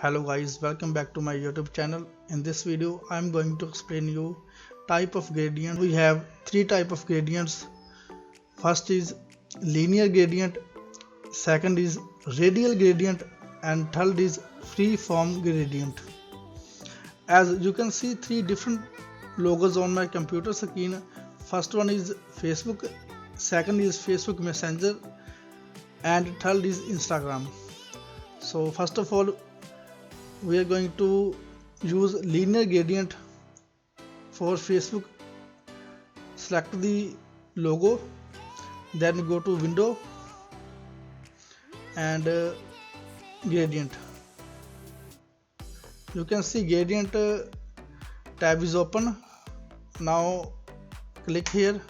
Hello guys, welcome back to my YouTube channel. In this video I am going to explain you type of gradient. We have three type of gradients. First is linear gradient, second is radial gradient, and third is free form gradient. As you can see, three different logos on my computer screen. First one is Facebook, second is Facebook Messenger, and third is Instagram. So first of all, we are going to use linear gradient for Facebook. Select the logo, then go to window and gradient. You can see gradient tab is open. Now click here.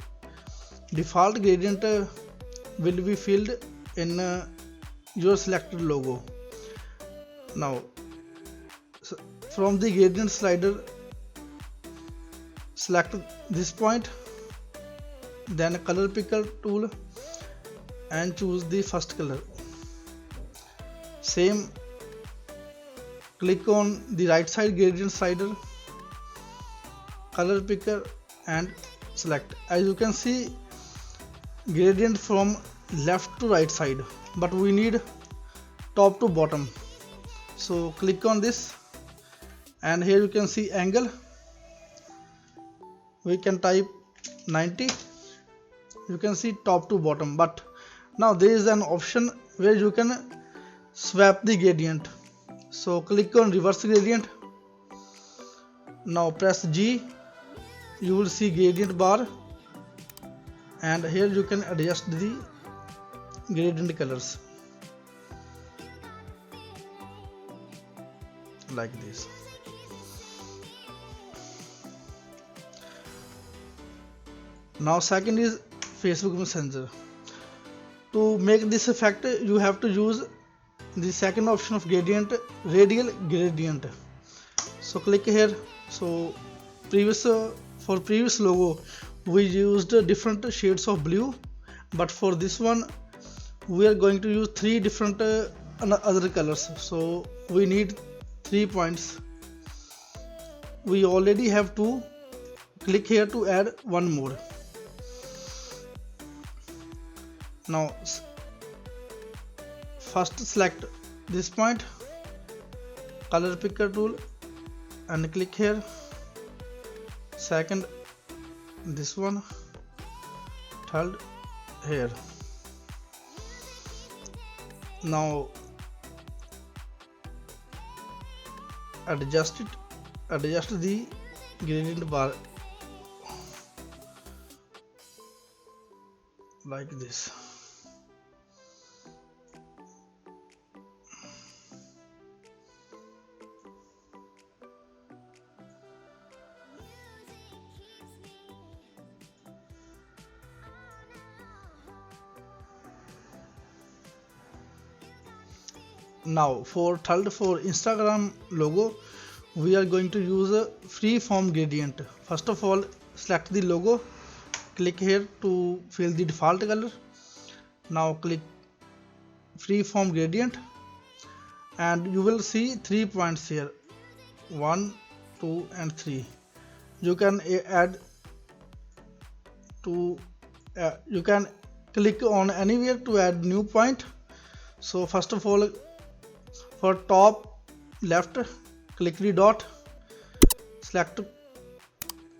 Default gradient will be filled in your selected logo. Now from the gradient slider, select this point, then color picker tool and choose the first color. Same, click on the right side gradient slider, color picker and select. As you can see, gradient from left to right side, but we need top to bottom. So click on this, and here you can see angle. We can type 90. You can see top to bottom, but now there is an option where you can swap the gradient. So click on reverse gradient. Now press G. You will see gradient bar, and here you can adjust the gradient colors like this. Now second is Facebook Messenger. To make this effect, you have to use the second option of gradient, radial gradient. So click here. So for previous logo we used different shades of blue, but for this one we are going to use three different other colors. So we need 3 points. We already have two. Click here to add one more. Now first select this point, color picker tool and click here. Second this one, third here. Now adjust the gradient bar like this. Now for Instagram logo, we are going to use a free form gradient. First of all, select the logo, click here to fill the default color. Now click free form gradient, and you will see 3 points here, 1, 2 and 3. You can add to you can click on anywhere to add new point. So first of all, for top left, click the dot, select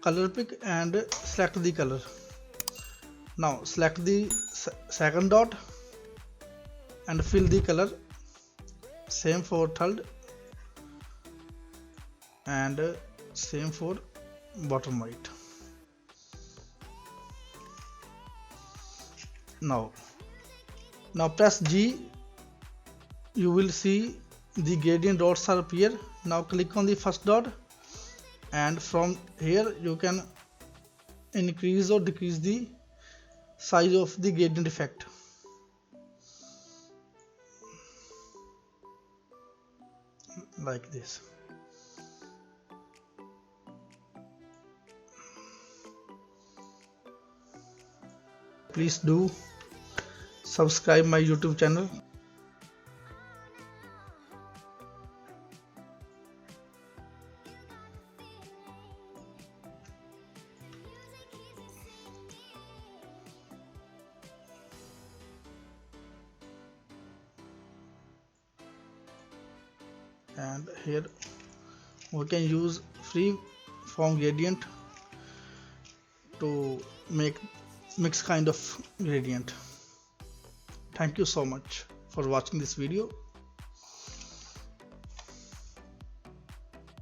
color pick and select the color. Now select the second dot and fill the color. Same for third and same for bottom right. Now press G. You will see the gradient dots are appear. Now click on the first dot, and from here you can increase or decrease the size of the gradient effect. Like this. Please do subscribe my YouTube channel. and here we can use free form gradient to make mixed kind of gradient. Thank you so much for watching this video.